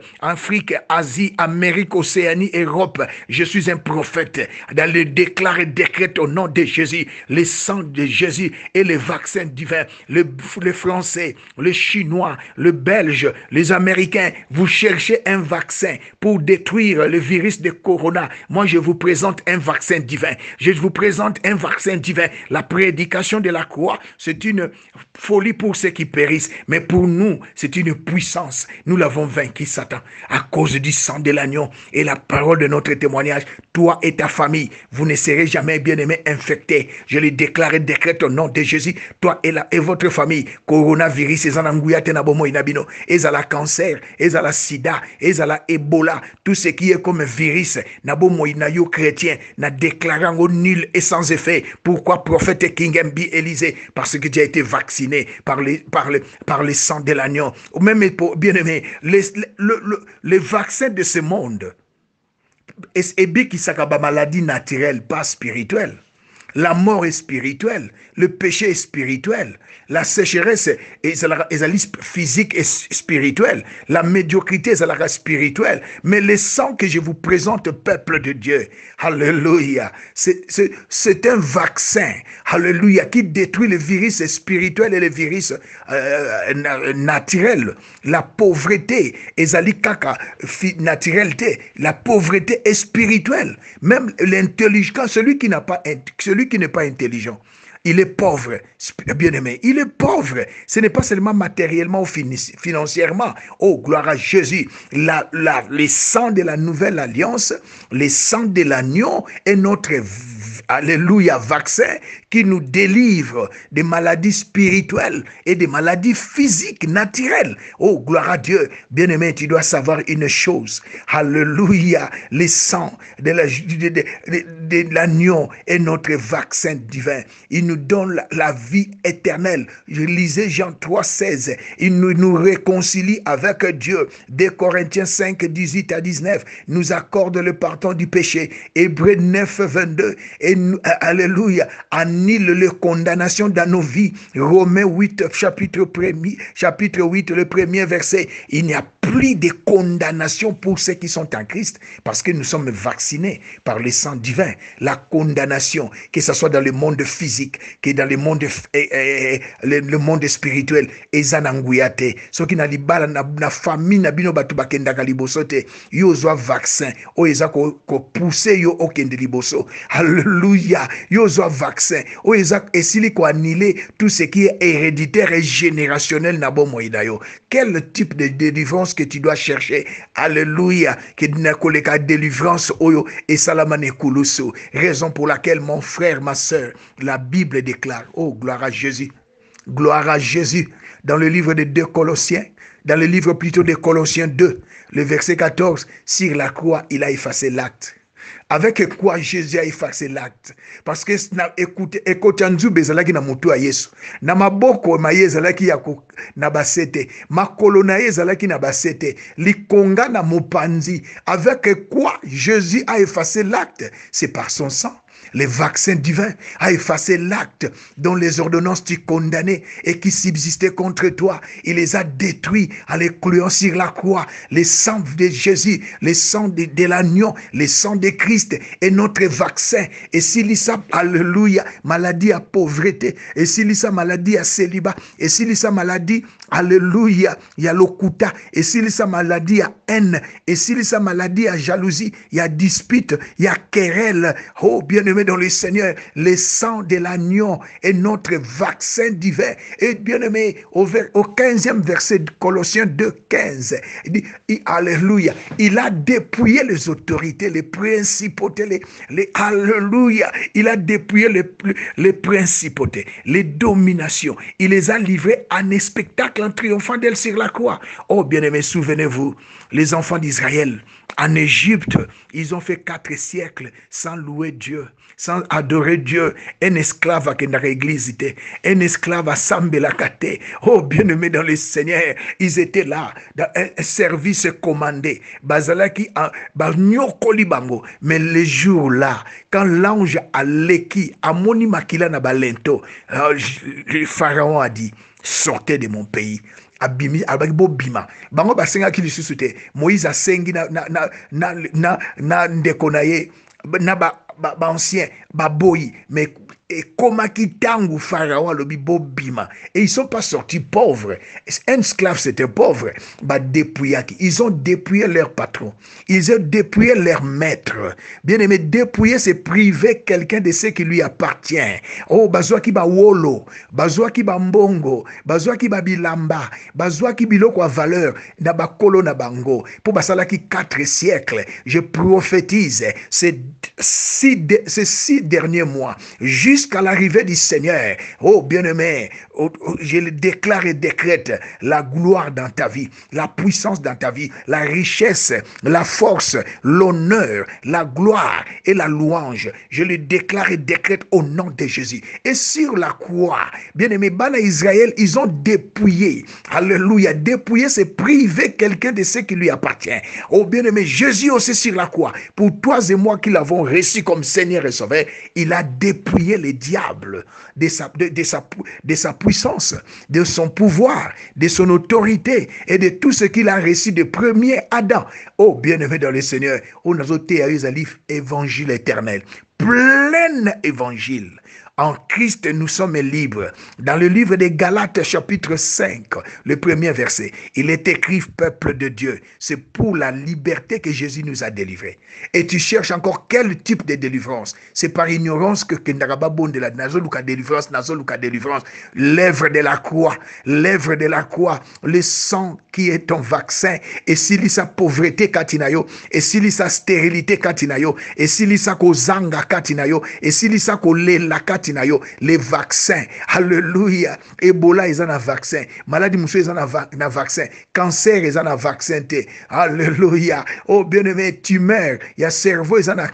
Asie, Amérique, Océanie, Europe. Je suis un prophète. Dans le déclare et décrète au nom de Jésus, le sang de Jésus et le vaccin divin. Le Français, le Chinois, le Belge, les Américains, vous cherchez un vaccin pour détruire le virus de Corona. Moi, je vous présente un vaccin divin. Je vous présente un vaccin divin. La prédication de la croix, c'est une folie pour ceux qui périssent. Mais pour nous, c'est une puissance. Nous l'avons vaincu, Satan, à cause du sang de l'agneau et la parole de notre témoignage. Toi et ta famille, vous ne serez jamais bien-aimés infectés. Je le déclare et décrète au nom de Jésus. Toi et votre famille, coronavirus, ezala cancer, ezala sida, ezala Ebola, tout ce qui est comme virus, nayo chrétien, na déclarant nul et sans effet. Pourquoi prophète King M.B. Élysée? Parce que tu as été vacciné par le sang de l'agneau. Même bien-aimé, les vaccins de ce monde, et qui s'accable maladie naturelle, pas spirituelle. La mort est spirituelle, le péché est spirituel, la sécheresse est physique et spirituelle, la médiocrité est spirituelle. Mais le sang que je vous présente, peuple de Dieu, alléluia, c'est un vaccin, alléluia, qui détruit le virus spirituel et le virus naturel. La pauvreté, la pauvreté est spirituelle. Même l'intelligent, celui qui n'est pas intelligent, il est pauvre, bien-aimé, il est pauvre. Ce n'est pas seulement matériellement ou financièrement. Oh, gloire à Jésus. Le sang de la nouvelle alliance, le sang de l'agneau est notre, alléluia, vaccin qui nous délivre des maladies spirituelles et des maladies physiques, naturelles. Oh, gloire à Dieu. Bien-aimé, tu dois savoir une chose. Alléluia. Le sang de l'agneau est notre vaccin divin. Il nous donne la vie éternelle. Je lisais Jean 3,16. Il nous réconcilie avec Dieu. Dès Corinthiens 5, 18 à 19, nous accorde le pardon du péché. Hébreux 9, 22. Et nous, alléluia, annule les condamnations dans nos vies. Romains 8, chapitre 8, le premier verset. Il n'y a plus de condamnation pour ceux qui sont en Christ, parce que nous sommes vaccinés par le sang divin. La condamnation, que ce soit dans le monde physique, que dans le monde spirituel, ezananguyate. Ce qui n'a libala na famille na bino batu bakenda kaliboso te. Yo zo vaccin, o eza ko pousser yo okende liboso. Alléluia. Yo zo vaccin, o eza esili ko annuler tout ce qui est héréditaire et générationnel na bomo idayo. Quel type de délivrance que tu dois chercher? Alléluia. Que na koleka délivrance oyo et salamane kuluso. Raison pour laquelle mon frère, ma sœur, la Bible déclare, oh gloire à Jésus. Gloire à Jésus. Dans le livre de 2 Colossiens, dans le livre plutôt de Colossiens 2, le verset 14, sur la croix, il a effacé l'acte. Avec quoi Jésus a effacé l'acte? Parce que écoutez, ekotanzu bezalaki na mutu a Yesu. Na maboko ma yezalaki ya na basete. Makolo na yezalaki na basete. Likonga na mopanzi. Avec quoi Jésus a effacé l'acte? C'est par son sang. Le vaccin divin a effacé l'acte dont les ordonnances t'y condamnaient et qui subsistaient contre toi. Il les a détruits en les clouant sur la croix. Le sang de Jésus, le sang de l'agneau, le sang de Christ est notre vaccin. Et s'il y a, alléluia, maladie à pauvreté, et s'il y a maladie à célibat, et s'il y a maladie, alléluia, il y a l'okuta, et s'il y a maladie à haine, et s'il y a maladie à jalousie, il y a dispute, il y a querelle. Oh, bien-aimé dans le Seigneur, le sang de l'agneau est notre vaccin divin. Et bien-aimé, au 15e verset de Colossiens 2, 15, il dit, alléluia, il a dépouillé les autorités, les principautés, alléluia, il a dépouillé les principautés, les dominations. Il les a livrées en un spectacle en triomphant d'elles sur la croix. Oh, bien-aimé, souvenez-vous, les enfants d'Israël, en Égypte, ils ont fait 4 siècles sans louer Dieu, sans adorer Dieu. Un esclave à l'église, un esclave à Sambelakate. Oh, bien-aimé dans le Seigneur, ils étaient là, dans un service commandé. Bazalaki, mais les jours-là, quand l'ange a léki, a moni makila na balento, le pharaon a dit, sortez de mon pays. Abimi abakibo bima bango basenga ki lisusu te. Moïse asengi na ndeko na ye na ba ancien baboyi, mais et comment qui tangu pharaon le bibo bima, et ils sont pas sortis pauvres. Un esclave c'était pauvre. Bah dépouillaki, ils ont dépouillé leur patron, ils ont dépouillé leur maître. Bien aimé, dépouiller c'est priver quelqu'un de ce qui lui appartient. Oh bazwa ki ba wolo, bazwa ki ba mbongo, bazwa ki ba bilamba, bazwa ki biloko a valeur na ba kolo na bango. Pour basala ki 4 siècles, je prophétise ces 6 derniers mois jusqu'à l'arrivée du Seigneur. Oh bien-aimé, je le déclare et décrète la gloire dans ta vie, la puissance dans ta vie, la richesse, la force, l'honneur, la gloire et la louange. Je le déclare et décrète au nom de Jésus. Et sur la croix, bien-aimé, Bana Israël, ils ont dépouillé. Alléluia. Dépouiller, c'est priver quelqu'un de ce qui lui appartient. Oh bien-aimé, Jésus aussi sur la croix, pour toi et moi qui l'avons reçu comme Seigneur et Sauveur, il a dépouillé les diables de sa puissance, de son pouvoir, de son autorité et de tout ce qu'il a reçu de premier Adam. Oh bien-aimé dans le Seigneur, on a zoté à évangile éternel, plein évangile. En Christ, nous sommes libres. Dans le livre des Galates, chapitre 5, le premier verset, il est écrit, peuple de Dieu, c'est pour la liberté que Jésus nous a délivrés. Et tu cherches encore quel type de délivrance? C'est par ignorance que Kendarababon de la Nazoluka délivrance, l'œuvre de la croix, le sang qui est ton vaccin, et s'il y a sa pauvreté katinayo, et s'il y a sa stérilité katinayo, et s'il y a sa kozanga katinayo, et s'il y a sa kolela katinayo, kati na yo, les vaccins. Alléluia. Ebola ils ont un vaccin. Maladie mousseau ils ont un vaccin. Cancer ils ont un vaccin. Alléluia. Oh bien-aimé, tumeur, il y a cerveau ils ont un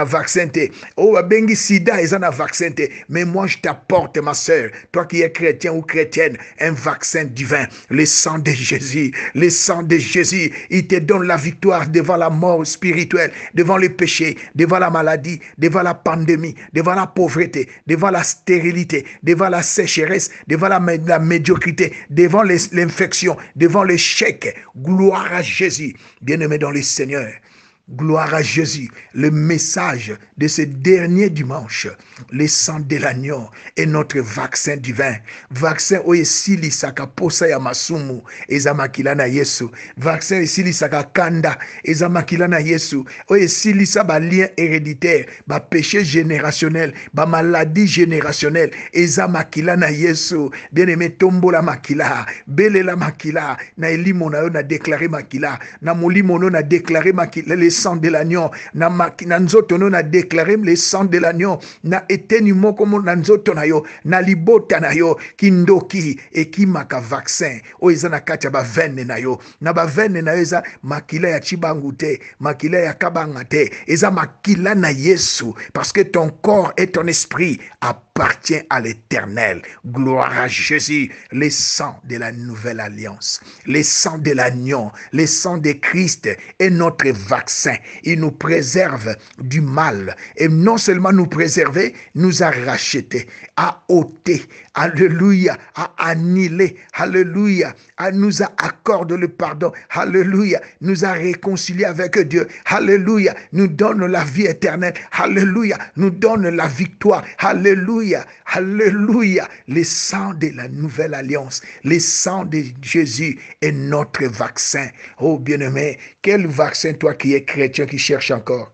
vaccin. Oh bengi sida ils ont un vaccin. Mais moi je t'apporte ma sœur, toi qui es chrétien ou chrétienne, un vaccin divin. Le sang de Jésus, le sang de Jésus, il te donne la victoire devant la mort spirituelle, devant le péché, devant la maladie, devant la pandémie, devant la pauvreté, devant la stérilité, devant la sécheresse, devant la médiocrité, devant l'infection, devant l'échec. Gloire à Jésus, bien-aimé dans le Seigneur. Gloire à Jésus. Le message de ce dernier dimanche, le sang de l'agneau est notre vaccin divin. Vaccin oesili saka posa ya masumu ezamakila na Yesu. Vaccin esili saka kanda ezamakila na Yesu. Oesili sa ba lien héréditaire, ba péché générationnel, ba maladie générationnelle ezamakila na Yesu. Bien-aimé, tombo la makila, bele la makila, na elimo na yo na déclaré makila, na molimo no na déclaré makila. Sang de l'agneau na nzoto no na déclaré le sang de l'agneau na eteni moko mo na nzoto na yo na libota na yo kindoki ekimaka vaccin o eza na kati ya bavene na yo na bavene na yo eza makila ya chibangu te, makila ya kabanga te, eza makila na Yesu, parce que ton corps et ton esprit appartient à l'Éternel. Gloire à Jésus. Le sang de la nouvelle alliance, le sang de l'agneau, le sang de Christ est notre vaccin. Il nous préserve du mal. Et non seulement nous préserver, nous a rachetés, a ôté, alléluia, a annihilé, alléluia, nous a accordé le pardon, alléluia, nous a réconciliés avec Dieu, alléluia, nous donne la vie éternelle, alléluia, nous donne la victoire, alléluia, alléluia. Le sang de la nouvelle alliance, le sang de Jésus est notre vaccin. Oh bien-aimé, quel vaccin toi qui es chrétien, qui cherche encore,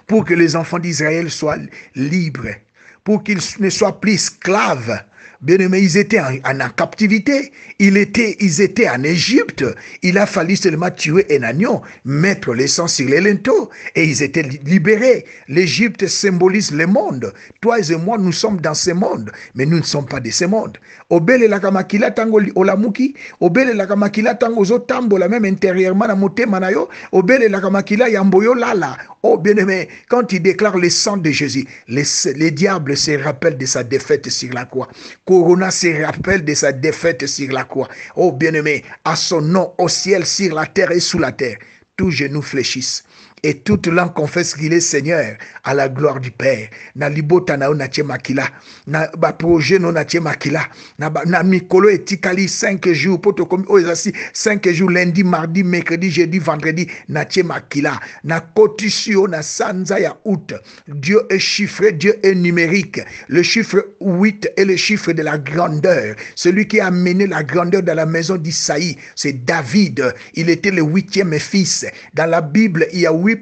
pour que les enfants d'Israël soient libres, pour qu'ils ne soient plus esclaves. Bien-aimés, ils étaient en captivité, ils étaient en Égypte. Il a fallu seulement tuer un agneau, mettre le sang sur les linteaux, et ils étaient libérés. L'Égypte symbolise le monde. Toi et moi, nous sommes dans ce monde, mais nous ne sommes pas de ce monde. Obele la kamakila tango olamuki, obele la kamakila tango zotambola même intérieurement na motema na yo, obele la kamakila yamboyo lala. Oh bien-aimé, quand il déclare le sang de Jésus, les diables se rappellent de sa défaite sur la croix. Corona se rappelle de sa défaite sur la croix. Oh bien-aimé, à son nom, au ciel, sur la terre et sous la terre, tous genoux fléchissent. Et toute langue confesse qu'il est Seigneur à la gloire du Père. Na libota na na makila, na ba projet no na makila, na mikolo etikali 5 jours poto comme oizasi 5 jours lundi, mardi, mercredi, jeudi, vendredi na makila, na kotisio na sanza ya août. Dieu est chiffré, Dieu est numérique. Le chiffre 8 est le chiffre de la grandeur. Celui qui a amené la grandeur dans la maison d'Isaïe, c'est David. Il était le 8e fils. Dans la Bible, il y a il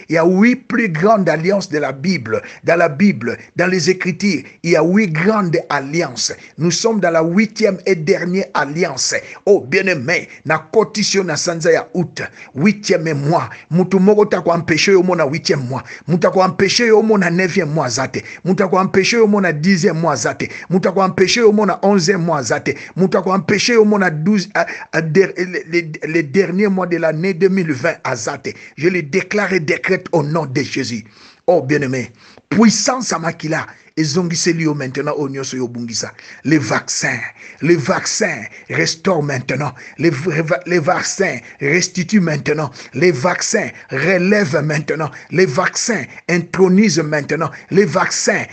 y a 8 plus grandes alliances de la Bible. Dans la Bible, dans les Écritures, il y a 8 grandes alliances. Nous sommes dans la 8e et dernière alliance. Oh bien-aimé, na kotisio na sanza ya août, 8e mois. Mutu moko ta ko empêcher yo mona 8e mois. Muta ko empêcher yo mona 9e mois zate. Muta ko empêcher yo mona 10e mois zate. Muta ko empêcher yo mona 11e mois zate. Muta ko empêcher yo mona 12 les derniers mois de l'année 2020 à zate. Je le déclare et décrète au nom de Jésus. Oh bien-aimé, puissance à makila. Et zongiselio maintenant au nyoso yobungisa. Les vaccins restaurent maintenant. Les vaccins restituent maintenant. Les vaccins relèvent maintenant. Les vaccins intronisent maintenant. Les vaccins,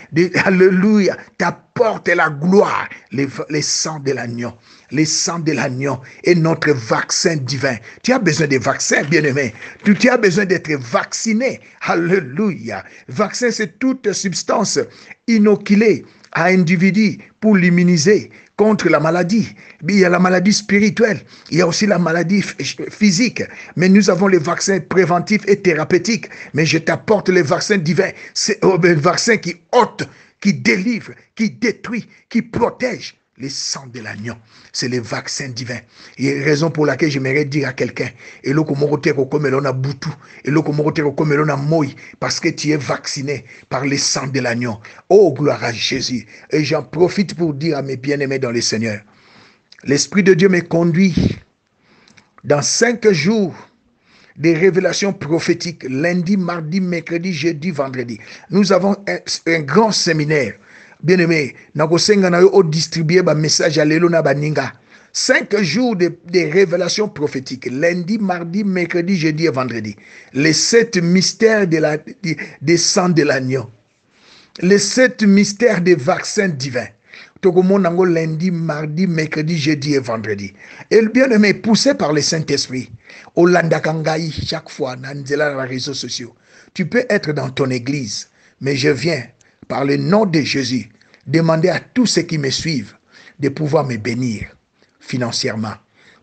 alléluia, t'apportent la gloire. Les sangs de l'agneau. Les sangs de l'agneau est notre vaccin divin. Tu as besoin de vaccins, bien-aimé. Tu as besoin d'être vacciné. Alléluia. Vaccin, c'est toute substance inoculée à un individu pour l'immuniser contre la maladie. Il y a la maladie spirituelle, il y a aussi la maladie physique. Mais nous avons les vaccins préventifs et thérapeutiques. Mais je t'apporte les vaccins divins. C'est un vaccin qui ôte, qui délivre, qui détruit, qui protège. Le sang de l'agneau, c'est le vaccin divin. Et raison pour laquelle j'aimerais dire à quelqu'un, et le comme l'on a boutou, et le comme l'on a moi, parce que tu es vacciné par le sang de l'agneau. Oh, gloire à Jésus. Et j'en profite pour dire à mes bien-aimés dans le Seigneur, l'Esprit de Dieu me conduit dans 5 jours des révélations prophétiques, lundi, mardi, mercredi, jeudi, vendredi. Nous avons un grand séminaire. Bien-aimé, nakosenga na yo o distribuer ba message à lelo na baninga. 5 jours de révélations prophétiques, lundi, mardi, mercredi, jeudi et vendredi. Les 7 mystères des sangs de l'agneau. Les 7 mystères des vaccins divins. Tokomonango lundi, mardi, mercredi, jeudi et vendredi. Et le bien-aimé, poussé par le Saint-Esprit, Olanda Kangai, chaque fois, dans les réseaux sociaux. Tu peux être dans ton église, mais je viens, par le nom de Jésus, demander à tous ceux qui me suivent de pouvoir me bénir financièrement.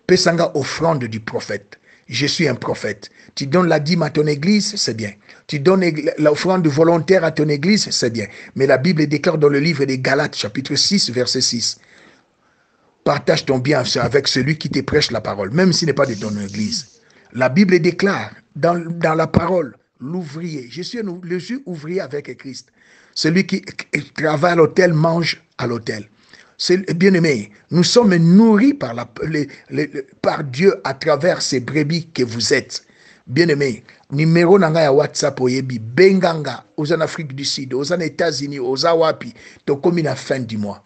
Pesanga offrande du prophète. Je suis un prophète. Tu donnes la dîme à ton église, c'est bien. Tu donnes l'offrande volontaire à ton église, c'est bien. Mais la Bible déclare dans le livre des Galates, chapitre 6, verset 6. Partage ton bien avec celui qui te prêche la parole, même s'il n'est pas de ton église. La Bible déclare dans la parole, l'ouvrier. Je suis ouvrier avec Christ. Celui qui travaille à l'autel mange à l'autel. Bien-aimé, nous sommes nourris par Dieu à travers ces brebis que vous êtes. Bien-aimé, numéro nanga ya WhatsApp oyebi benganga aux en Afrique du Sud, aux en États-Unis, aux Awapi, to comme la fin du mois.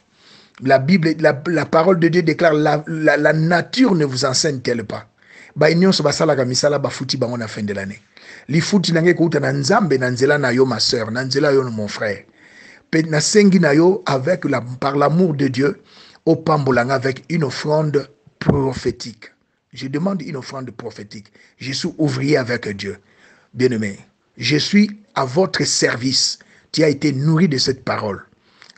La Bible, la parole de Dieu déclare la nature ne vous enseigne-t-elle pas. Ba nyonso basala kamisala ba futi bango na fin de l'année. Li futi nange kuta na nzambe na nzela na yo ma sœur, na nzela yo mon frère. Na sengi na yo par l'amour de Dieu au pambolanga avec une offrande prophétique. Je demande une offrande prophétique. Je suis ouvrier avec Dieu. Bien-aimé, je suis à votre service. Tu as été nourri de cette parole.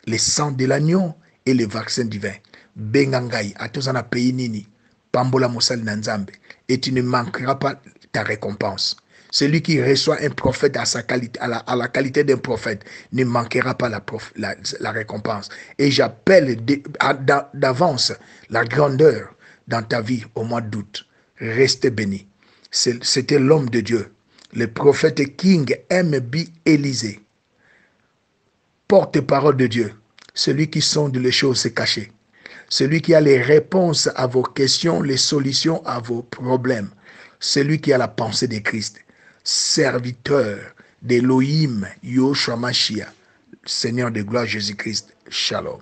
Le sang de l'agneau et le vaccin divin. Bengangai, atozana pays nini, pambola mosal nanzambe, et tu ne manqueras pas ta récompense. Celui qui reçoit un prophète à la qualité d'un prophète ne manquera pas la récompense. Et j'appelle d'avance la grandeur dans ta vie au mois d'août. Restez bénis. C'était l'homme de Dieu, le prophète King M.B. Élysée, porte-parole de Dieu, celui qui sonde les choses cachées, celui qui a les réponses à vos questions, les solutions à vos problèmes, celui qui a la pensée de Christ, serviteur d'Elohim, Yoshua Mashiach, Seigneur de gloire Jésus-Christ. Shalom.